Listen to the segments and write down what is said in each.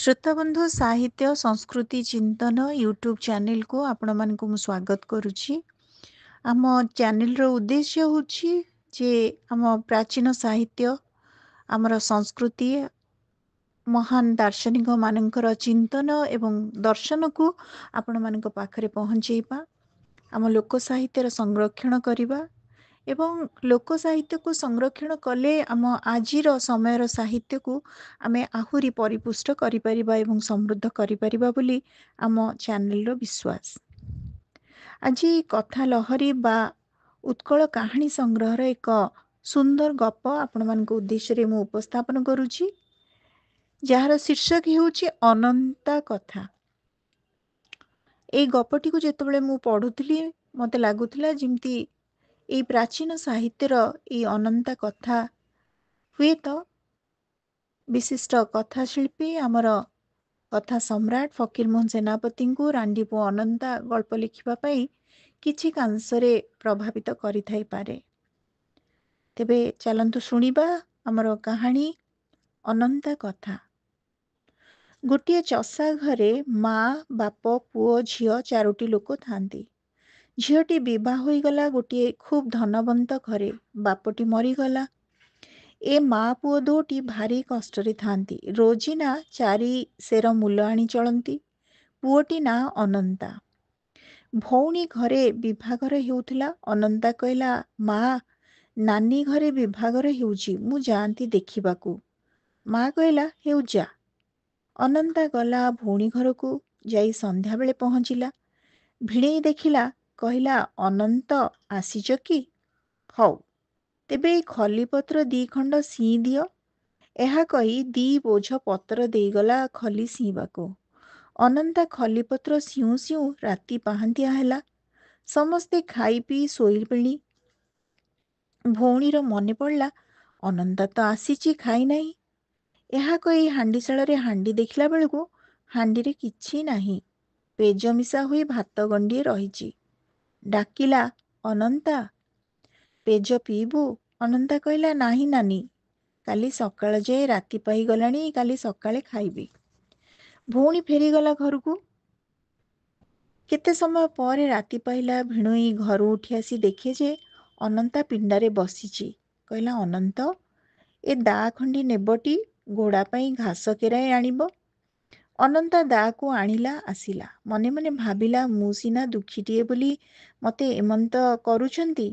ଶ୍ରୋତାବନ୍ଧୁ ସାହିତ୍ୟ ସଂସ୍କୃତି ଚିନ୍ତନ ୟୁଟ୍ୟୁବ୍ ଚ୍ୟାନେଲକୁ ଆପଣମାନଙ୍କୁ ମୁଁ ସ୍ୱାଗତ କରୁଛି। ଆମ ଚ୍ୟାନେଲର ଉଦ୍ଦେଶ୍ୟ ହେଉଛି ଯେ ଆମ ପ୍ରାଚୀନ ସାହିତ୍ୟ, ଆମର ସଂସ୍କୃତି, ମହାନ ଦାର୍ଶନିକମାନଙ୍କର ଚିନ୍ତନ ଏବଂ ଦର୍ଶନକୁ ଆପଣମାନଙ୍କ ପାଖରେ ପହଞ୍ଚାଇବା, ଆମ ଲୋକ ସାହିତ୍ୟର ସଂରକ୍ଷଣ କରିବା ଏବଂ ଲୋକ ସାହିତ୍ୟକୁ ସଂରକ୍ଷଣ କଲେ ଆମ ଆଜିର ସମୟର ସାହିତ୍ୟକୁ ଆମେ ଆହୁରି ପରିପୁଷ୍ଟ କରିପାରିବା ଏବଂ ସମୃଦ୍ଧ କରିପାରିବା ବୋଲି ଆମ ଚ୍ୟାନେଲର ବିଶ୍ୱାସ। ଆଜି କଥା ଲହରୀ ବା ଉତ୍କଳ କାହାଣୀ ସଂଗ୍ରହର ଏକ ସୁନ୍ଦର ଗପ ଆପଣମାନଙ୍କ ଉଦ୍ଦେଶ୍ୟରେ ମୁଁ ଉପସ୍ଥାପନ କରୁଛି, ଯାହାର ଶୀର୍ଷକ ହେଉଛି ଅନନ୍ତା କଥା। ଏଇ ଗପଟିକୁ ଯେତେବେଳେ ମୁଁ ପଢ଼ୁଥିଲି ମୋତେ ଲାଗୁଥିଲା ଯେମିତି ଏଇ ପ୍ରାଚୀନ ସାହିତ୍ୟର ଏଇ ଅନନ୍ତା କଥା ହୁଏତ ବିଶିଷ୍ଟ କଥାଶିଳ୍ପୀ ଆମର କଥା ସମ୍ରାଟ ଫକୀରମୋହନ ସେନାପତିଙ୍କୁ ରାଣ୍ଡିପୁଅ ଅନନ୍ତା ଗଳ୍ପ ଲେଖିବା ପାଇଁ କିଛି କାଂଶରେ ପ୍ରଭାବିତ କରିଥାଇପାରେ। ତେବେ ଚାଲନ୍ତୁ ଶୁଣିବା ଆମର କାହାଣୀ ଅନନ୍ତା କଥା। ଗୋଟିଏ ଚଷା ଘରେ ମା, ବାପ, ପୁଅ, ଝିଅ ଚାରୋଟି ଲୋକ ଥାନ୍ତି। ଝିଅଟି ବିବାହ ହୋଇଗଲା ଗୋଟିଏ ଖୁବ୍ ଧନବନ୍ତ ଘରେ। ବାପଟି ମରିଗଲା। ଏ ମା ପୁଅ ଦୁଇଟି ଭାରି କଷ୍ଟରେ ଥାନ୍ତି। ରୋଜିନା 4 ସେର ମୂଲ ଆଣି ଚଳନ୍ତି। ପୁଅଟି ନାଁ ଅନନ୍ତା। ଭଉଣୀ ଘରେ ବିଭାଘର ହେଉଥିଲା। ଅନନ୍ତା କହିଲା, ମା, ନାନୀ ଘରେ ବିଭାଘର ହେଉଛି, ମୁଁ ଯାଆନ୍ତି ଦେଖିବାକୁ। ମା କହିଲା, ହେଉ ଯା। ଅନନ୍ତା ଗଲା ଭଉଣୀ ଘରକୁ। ଯାଇ ସନ୍ଧ୍ୟାବେଳେ ପହଞ୍ଚିଲା। ଭିଣେଇ ଦେଖିଲା, କହିଲା, ଅନନ୍ତ ଆସିଛ କି? ହଉ, ତେବେ ଏଇ ଖଲିପତ୍ର 2 ଖଣ୍ଡ ସିଇଁ ଦିଅ। ଏହା କହି 2 ବୋଝ ପତ୍ର ଦେଇଗଲା ଖଲି ସିଇଁବାକୁ। ଅନନ୍ତା ଖଲିପତ୍ର ସିଉଁ ସିଉଁ ରାତି ପାହାନ୍ତିଆ ହେଲା। ସମସ୍ତେ ଖାଇ ପିଇ ଶୋଇଲେଣି। ଭଉଣୀର ମନେ ପଡ଼ିଲା, ଅନନ୍ତା ତ ଆସିଛି, ଖାଇନାହିଁ। ଏହା କହି ହାଣ୍ଡିଶାଳରେ ହାଣ୍ଡି ଦେଖିଲା ବେଳକୁ ହାଣ୍ଡିରେ କିଛି ନାହିଁ। ପେଜ ମିଶା ହୋଇ ଭାତ ଗଣ୍ଡିଏ ରହିଛି। ଡାକିଲା, ଅନନ୍ତା, ପେଜ ପିଇବୁ? ଅନନ୍ତା କହିଲା, ନାହିଁ ନାନୀ, କାଲି ସକାଳ ଯାଏ ରାତି ପାଇଗଲାଣି, କାଲି ସକାଳେ ଖାଇବି। ଭଉଣୀ ଫେରିଗଲା ଘରକୁ। କେତେ ସମୟ ପରେ ରାତି ପାଇଲା। ଭିଣୋଇ ଘରୁ ଉଠି ଆସି ଦେଖେ ଯେ ଅନନ୍ତା ପିଣ୍ଡାରେ ବସିଛି। କହିଲା, ଅନନ୍ତ, ଏ ଦା ଖଣ୍ଡି ନେବଟି, ଘୋଡ଼ା ପାଇଁ ଘାସ କେରାଏ ଆଣିବ। ଅନନ୍ତା ଦାକୁ ଆଣିଲା, ଆସିଲା। ମନେ ମନେ ଭାବିଲା, ମୁଁ ସିନା ଦୁଃଖୀଟିଏ ବୋଲି ମୋତେ ଏମନ୍ତ କରୁଛନ୍ତି।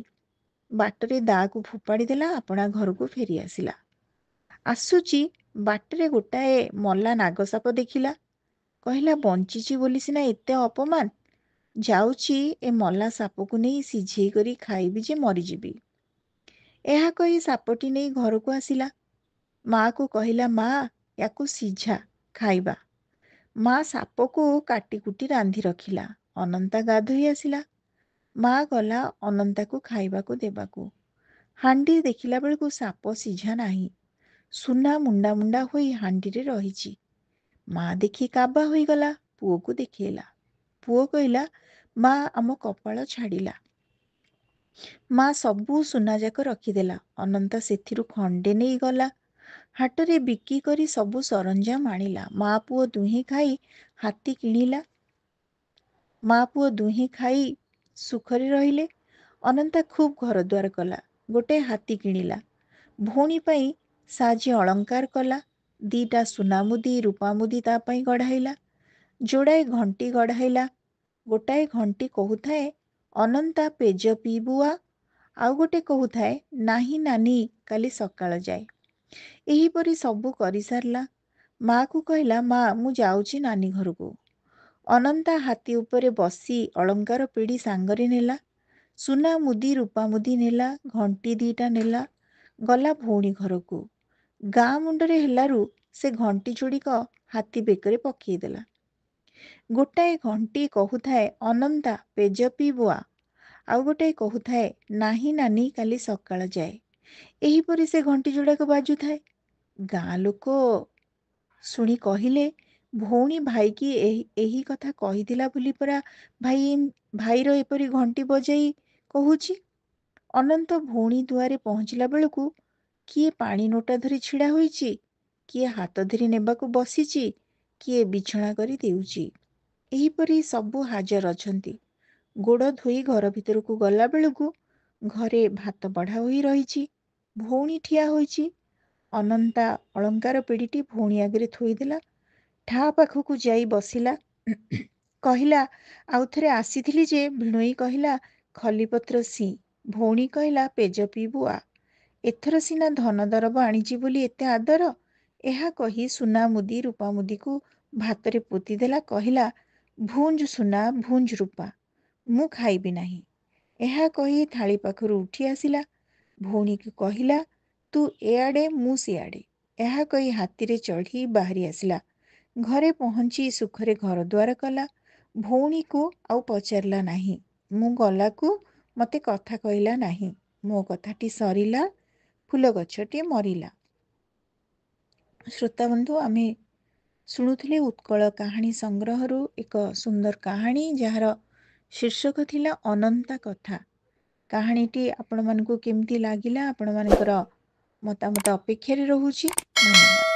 ବାଟରେ ଦାକୁ ଫୋପାଡ଼ି ଦେଲା, ଆପଣା ଘରକୁ ଫେରି ଆସିଲା। ଆସୁଛି, ବାଟରେ ଗୋଟାଏ ମଲା ନାଗସାପ ଦେଖିଲା। କହିଲା, ବଞ୍ଚିଛି ବୋଲି ସିନା ଏତେ ଅପମାନ। ଯାଉଛି, ଏ ମଲା ସାପକୁ ନେଇ ସିଝେଇ କରି ଖାଇବି ଯେ ମରିଯିବି। ଏହା କହି ସାପଟି ନେଇ ଘରକୁ ଆସିଲା। ମାକୁ କହିଲା, ମା, ୟାକୁ ସିଝା, ଖାଇବା। ମା ସାପକୁ କାଟି କୁଟି ରାନ୍ଧି ରଖିଲା। ଅନନ୍ତା ଗାଧୋଇ ଆସିଲା। ମା ଗଲା ଅନନ୍ତାକୁ ଖାଇବାକୁ ଦେବାକୁ। ହାଣ୍ଡି ଦେଖିଲା ବେଳକୁ ସାପ ସିଝା ନାହିଁ। ସୁନା ମୁଣ୍ଡା ମୁଣ୍ଡା ହୋଇ ହାଣ୍ଡିରେ ରହିଛି। ମା ଦେଖି କାବା ହୋଇଗଲା। ପୁଅକୁ ଦେଖେଇଲା। ପୁଅ କହିଲା, ମା, ଆମ କପାଳ ଛାଡ଼ିଲା। ମା ସବୁ ସୁନାଯାକ ରଖିଦେଲା। ଅନନ୍ତା ସେଥିରୁ ଖଣ୍ଡେ ନେଇ ଗଲା। ହାଟରେ ବିକ୍ରି କରି ସବୁ ସରଞ୍ଜାମ ଆଣିଲା। ମା ପୁଅ ଦୁହେଁ ଖାଇ ହାତୀ କିଣିଲା। ମା ପୁଅ ଦୁହେଁ ଖାଇ ସୁଖରେ ରହିଲେ। ଅନନ୍ତା ଖୁବ୍ ଘରଦ୍ୱାର କଲା। ଗୋଟେ ହାତୀ କିଣିଲା। ଭଉଣୀ ପାଇଁ ସାଜେ ଅଳଙ୍କାର କଲା। 2ଟା ସୁନା ମୁଦି, ରୂପା ମୁଦି ତା ପାଇଁ ଗଢ଼ାଇଲା। ଯୋଡ଼ାଏ ଘଣ୍ଟି ଗଢ଼ାଇଲା। ଗୋଟାଏ ଘଣ୍ଟି କହୁଥାଏ, ଅନନ୍ତା, ପେଜ ପିଇବୁ ଆ। ଆଉ ଗୋଟେ କହୁଥାଏ, ନାହିଁ ନାନୀ, କାଲି ସକାଳ ଯାଏ। ଏହିପରି ସବୁ କରିସାରିଲା। ମାକୁ କହିଲା, ମା, ମୁଁ ଯାଉଛି ନାନୀ ଘରକୁ। ଅନନ୍ତା ହାତୀ ଉପରେ ବସି ଅଳଙ୍କାର ପିଢ଼ି ସାଙ୍ଗରେ ନେଲା। ସୁନା ମୁଦି, ରୂପା ମୁଦି ନେଲା। ଘଣ୍ଟି 2ଟା ନେଲା। ଗଲା ଭଉଣୀ ଘରକୁ। ଗାଁ ମୁଣ୍ଡରେ ହେଲାରୁ ସେ ଘଣ୍ଟି ଯୋଡ଼ିକ ହାତୀ ବେକରେ ପକାଇଦେଲା। ଗୋଟାଏ ଘଣ୍ଟି କହୁଥାଏ, ଅନନ୍ତା, ପେଜ ପିଇବୁ ଆ। ଆଉ ଗୋଟାଏ କହୁଥାଏ, ନାହିଁ ନାନୀ, କାଲି ସକାଳ ଯାଏ। ଏହିପରି ସେ ଘଣ୍ଟି ଯୋଡ଼ାକ ବାଜୁଥାଏ। ଗାଁ ଲୋକ ଶୁଣି କହିଲେ, ଭଉଣୀ ଭାଇକି ଏହି କଥା କହିଥିଲା ବୋଲି ପରା ଭାଇର ଏପରି ଘଣ୍ଟି ବଜାଇ କହୁଛି। ଅନନ୍ତ ଭଉଣୀ ଦୁଆରେ ପହଞ୍ଚିଲା ବେଳକୁ କିଏ ପାଣି ନୋଟା ଧରି ଛିଡ଼ା ହୋଇଛି, କିଏ ହାତ ଧରି ନେବାକୁ ବସିଛି, କିଏ ବିଛଣା କରି ଦେଉଛି। ଏହିପରି ସବୁ ହାଜର ଅଛନ୍ତି। ଗୋଡ଼ ଧୋଇ ଘର ଭିତରକୁ ଗଲା ବେଳକୁ ଘରେ ଭାତ ବଢ଼ା ହୋଇ ରହିଛି। ଭଉଣୀ ଠିଆ ହୋଇଛି। ଅନନ୍ତା ଅଳଙ୍କାର ପିଢ଼ିଟି ଭଉଣୀ ଆଗରେ ଥୋଇଦେଲା। ଠା ପାଖକୁ ଯାଇ ବସିଲା। କହିଲା, ଆଉ ଥରେ ଆସିଥିଲି ଯେ। ଭିଣୋଇ କହିଲା, ଖଲିପତ୍ର ସି। ଭଉଣୀ କହିଲା, ପେଜ ପିଇବୁ ଆ। ଏଥର ସିନା ଧନ ଦରବ ଆଣିଛି ବୋଲି ଏତେ ଆଦର। ଏହା କହି ସୁନା ମୁଦି ରୂପା ମୁଦିକୁ ଭାତରେ ପୋତିଦେଲା। କହିଲା, ଭୁଞ୍ଜ ସୁନା ଭୁଞ୍ଜ ରୂପା, ମୁଁ ଖାଇବି ନାହିଁ। ଏହା କହି ଥାଳି ପାଖରୁ ଉଠି ଆସିଲା। ଭଉଣୀକୁ କହିଲା, ତୁ ଏଆଡ଼େ ମୁଁ ସିଆଡ଼େ। ଏହା କହି ହାତୀରେ ଚଢ଼ି ବାହାରି ଆସିଲା। ଘରେ ପହଞ୍ଚି ସୁଖରେ ଘରଦ୍ୱାର କଲା। ଭଉଣୀକୁ ଆଉ ପଚାରିଲା ନାହିଁ। ମୁଁ ଗଲାକୁ ମୋତେ କଥା କହିଲା ନାହିଁ। ମୋ କଥାଟି ସରିଲା, ଫୁଲ ଗଛଟି ମରିଲା। ଶ୍ରୋତାବନ୍ଧୁ, ଆମେ ଶୁଣୁଥିଲେ ଉତ୍କଳ କାହାଣୀ ସଂଗ୍ରହରୁ ଏକ ସୁନ୍ଦର କାହାଣୀ, ଯାହାର ଶୀର୍ଷକ ଥିଲା ଅନନ୍ତା କଥା। କାହାଣୀଟି ଆପଣମାନଙ୍କୁ କେମିତି ଲାଗିଲା? ଆପଣମାନଙ୍କର ମତାମତ ଅପେକ୍ଷାରେ ରହୁଛି। ଧନ୍ୟବାଦ।